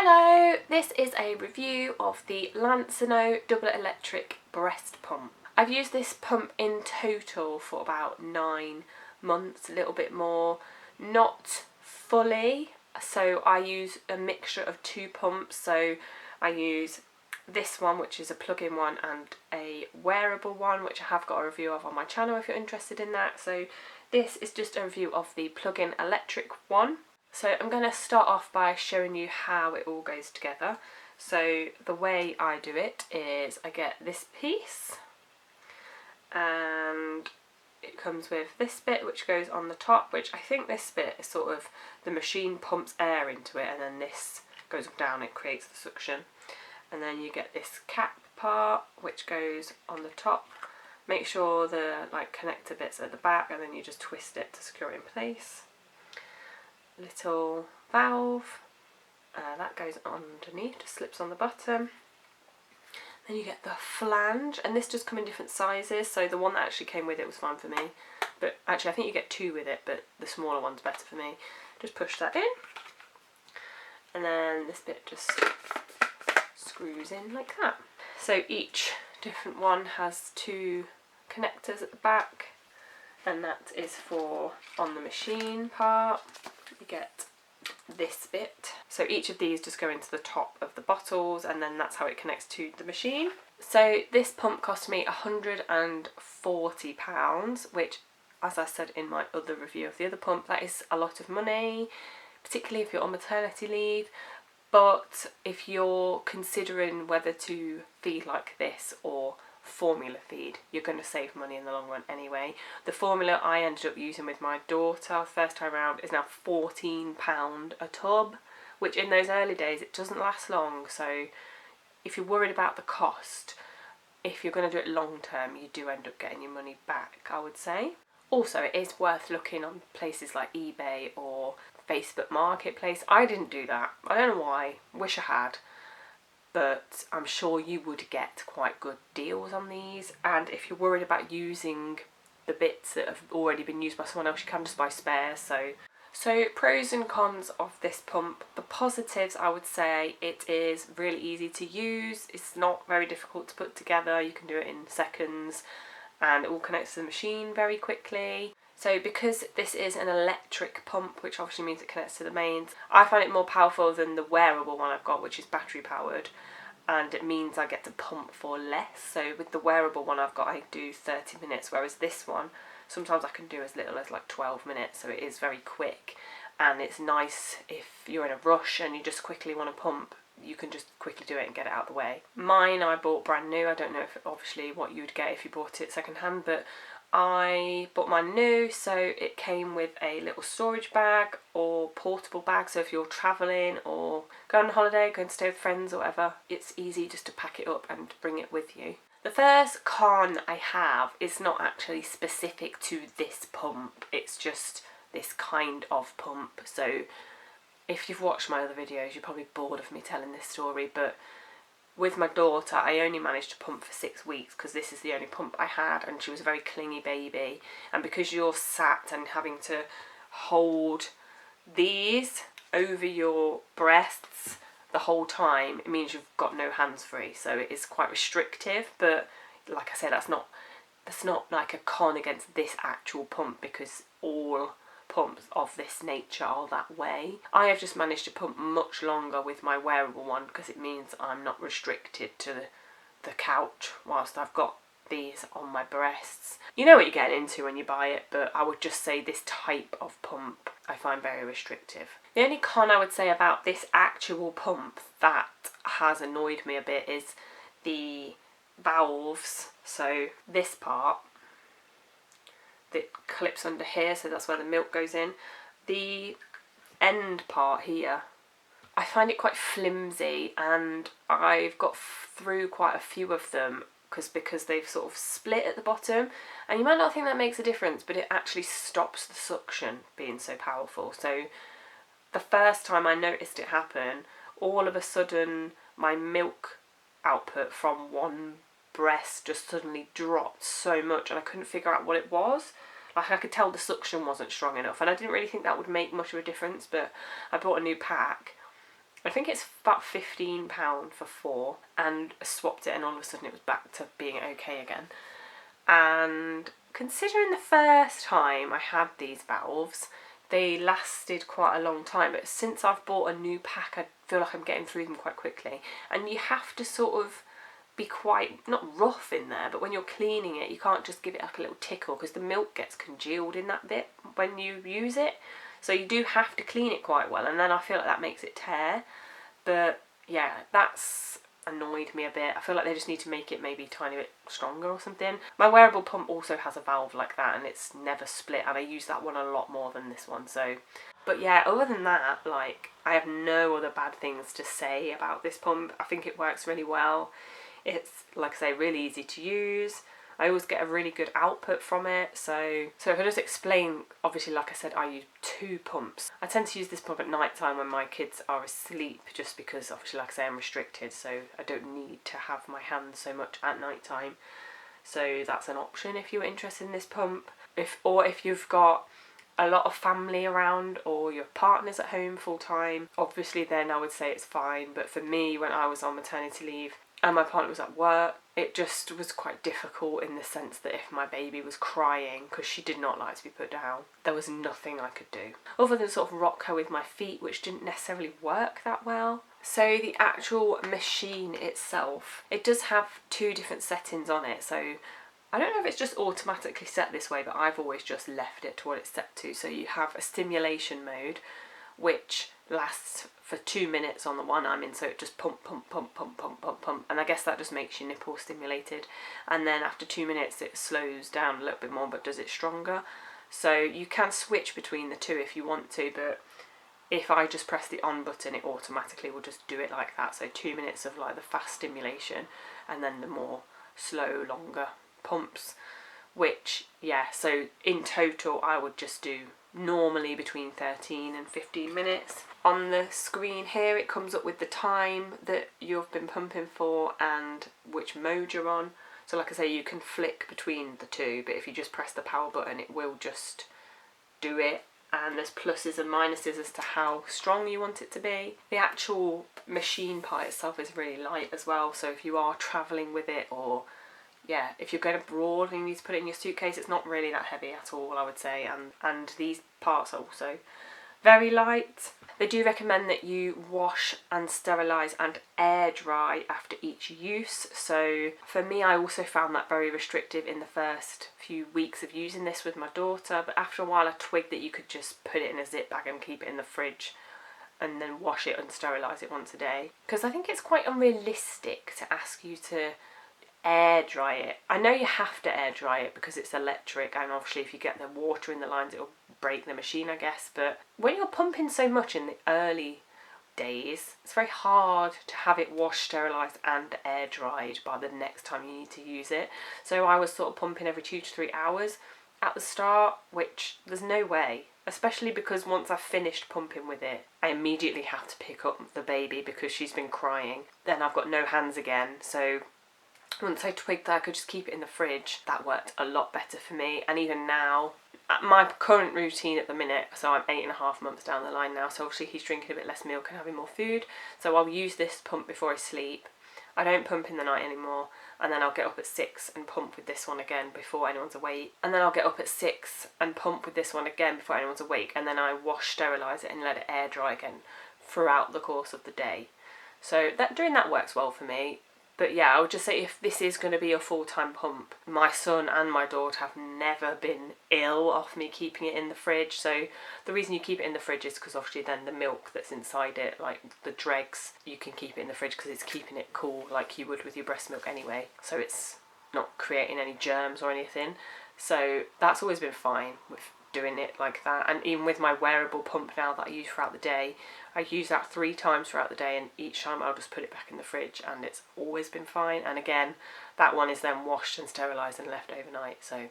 Hello, this is a review of the Lansinoh double electric breast pump. I've used this pump in total for about 9 months, a little bit more, not fully. So I use a mixture of 2 pumps. So I use this one, which is a plug-in one, and a wearable one, which I have got a review of on my channel if you're interested in that. So this is just a review of the plug-in electric one. So I'm going to start off by showing you how it all goes together. So the way I do it is I get this piece and it comes with this bit which goes on the top, which I think this bit is sort of the machine pumps air into it, and then this goes down, it creates the suction. And then you get this cap part which goes on the top. Make sure the connector bits are at the back, and then you just twist it to secure it in place. Little valve that goes underneath, just slips on the bottom. Then you get the flange, and this does come in different sizes, so the one that actually came with it was fine for me, but actually I think you get 2 with it, but the smaller one's better for me. Just push that in, and then this bit just screws in like that. So each different one has 2 connectors at the back, and that is for on the machine part. You get this bit. So each of these just go into the top of the bottles, and then that's how it connects to the machine. So this pump cost me £140, which, as I said in my other review of the other pump, that is a lot of money, particularly if you're on maternity leave. But if you're considering whether to feed like this or formula feed, you're going to save money in the long run anyway. The formula I ended up using with my daughter first time round is now £14 a tub, which in those early days it doesn't last long. So if you're worried about the cost, if you're going to do it long term, you do end up getting your money back, I would say. Also, it is worth looking on places like eBay or Facebook Marketplace. I didn't do that. I don't know why. Wish I had. But I'm sure you would get quite good deals on these. And if you're worried about using the bits that have already been used by someone else, you can just buy spares. So pros and cons of this pump. The positives, I would say it is really easy to use. It's not very difficult to put together. You can do it in seconds, and it all connects to the machine very quickly. So because this is an electric pump, which obviously means it connects to the mains, I find it more powerful than the wearable one I've got, which is battery powered, and it means I get to pump for less. So with the wearable one I've got, I do 30 minutes, whereas this one, sometimes I can do as little as 12 minutes, so it is very quick. And it's nice if you're in a rush and you just quickly want to pump, you can just quickly do it and get it out of the way. Mine I bought brand new. I don't know if obviously what you'd get if you bought it second hand, but I bought mine new, so it came with a little storage bag or portable bag, so if you're travelling or going on holiday, going to stay with friends or whatever, it's easy just to pack it up and bring it with you. The first con I have is not actually specific to this pump, it's just this kind of pump. So if you've watched my other videos, you're probably bored of me telling this story, but with my daughter, I only managed to pump for 6 weeks because this is the only pump I had, and she was a very clingy baby. And because you're sat and having to hold these over your breasts the whole time, it means you've got no hands free. So it is quite restrictive, but like I said, that's not like a con against this actual pump, because all pumps of this nature are that way. I have just managed to pump much longer with my wearable one because it means I'm not restricted to the couch whilst I've got these on my breasts. You know what you're getting into when you buy it, but I would just say this type of pump I find very restrictive. The only con I would say about this actual pump that has annoyed me a bit is the valves. So this part that clips under here, so that's where the milk goes in. The end part here, I find it quite flimsy, and I've got through quite a few of them because they've sort of split at the bottom, and you might not think that makes a difference, but it actually stops the suction being so powerful. So the first time I noticed it happen, all of a sudden my milk output from one breast just suddenly dropped so much, and I couldn't figure out what it was. Like, I could tell the suction wasn't strong enough, and I didn't really think that would make much of a difference, but I bought a new pack I think it's about £15 for 4, and I swapped it and all of a sudden it was back to being okay again. And considering the first time I had these valves, they lasted quite a long time, but since I've bought a new pack I feel like I'm getting through them quite quickly. And you have to sort of be quite, not rough in there, but when you're cleaning it you can't just give it like a little tickle because the milk gets congealed in that bit when you use it. So you do have to clean it quite well, and then I feel like that makes it tear. But yeah, that's annoyed me a bit. I feel like they just need to make it maybe a tiny bit stronger or something. My wearable pump also has a valve like that and it's never split, and I use that one a lot more than this one. So, but yeah, other than that, like, I have no other bad things to say about this pump. I think it works really well. It's, like I say, really easy to use. I always get a really good output from it. So if I just explain, obviously, like I said, I use 2 pumps. I tend to use this pump at night time when my kids are asleep, just because obviously, like I say, I'm restricted, so I don't need to have my hands so much at night time. So that's an option if you're interested in this pump. If you've got a lot of family around or your partner's at home full time, obviously then I would say it's fine. But for me, when I was on maternity leave and my partner was at work, it just was quite difficult in the sense that if my baby was crying because she did not like to be put down, there was nothing I could do other than sort of rock her with my feet, which didn't necessarily work that well. So the actual machine itself, it does have 2 different settings on it. So I don't know if it's just automatically set this way, but I've always just left it to what it's set to. So you have a stimulation mode, which lasts for 2 minutes on the one I'm in, so it just pump, pump, pump, pump, pump, pump, pump, and I guess that just makes your nipple stimulated. And then after 2 minutes it slows down a little bit more, but does it stronger. So you can switch between the 2 if you want to, but if I just press the on button, it automatically will just do it like that. So 2 minutes of like the fast stimulation, and then the more slow, longer pumps, which, yeah, so in total I would just do normally between 13 and 15 minutes. On the screen here it comes up with the time that you've been pumping for and which mode you're on. So like I say, you can flick between the 2, but if you just press the power button it will just do it. And there's pluses and minuses as to how strong you want it to be. The actual machine part itself is really light as well, so if you are travelling with it, or yeah, if you're going abroad and you need to put it in your suitcase, it's not really that heavy at all, I would say. And these parts are also very light. They do recommend that you wash and sterilise and air dry after each use. So for me, I also found that very restrictive in the first few weeks of using this with my daughter, but after a while I twigged that you could just put it in a zip bag and keep it in the fridge and then wash it and sterilise it once a day. Because I think it's quite unrealistic to ask you to air dry it. I know you have to air dry it because it's electric, and obviously if you get the water in the lines it'll break the machine, I guess, but when you're pumping so much in the early days, it's very hard to have it washed, sterilised and air dried by the next time you need to use it. So I was sort of pumping every 2 to 3 hours at the start, which there's no way, especially because once I've finished pumping with it I immediately have to pick up the baby because she's been crying. Then I've got no hands again, so once I twigged that I could just keep it in the fridge, that worked a lot better for me. And even now, my current routine at the minute, so I'm 8.5 months down the line now, so obviously he's drinking a bit less milk and having more food, so I'll use this pump before I sleep. I don't pump in the night anymore, and then I'll get up at 6 and pump with this one again before anyone's awake, and then I'll get up at 6 and pump with this one again before anyone's awake, and then I wash, sterilise it and let it air dry again throughout the course of the day. So doing that works well for me. But yeah, I would just say if this is going to be a full-time pump, my son and my daughter have never been ill off me keeping it in the fridge. So the reason you keep it in the fridge is because obviously then the milk that's inside it, like the dregs, you can keep it in the fridge because it's keeping it cool like you would with your breast milk anyway. So it's not creating any germs or anything. So that's always been fine with doing it like that. And even with my wearable pump now that I use throughout the day, I use that 3 times throughout the day, and each time I'll just put it back in the fridge and it's always been fine. And again, that one is then washed and sterilised and left overnight. So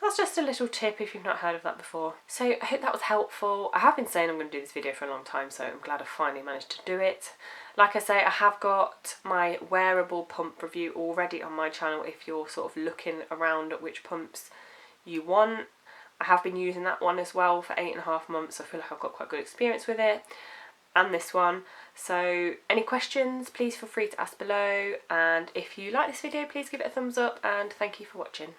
that's just a little tip if you've not heard of that before. So I hope that was helpful. I have been saying I'm going to do this video for a long time, so I'm glad I finally managed to do it. Like I say, I have got my wearable pump review already on my channel if you're sort of looking around at which pumps you want. I have been using that one as well for 8.5 months. I feel like I've got quite good experience with it. and this one. So any questions, please feel free to ask below, and if you like this video, please give it a thumbs up, and thank you for watching.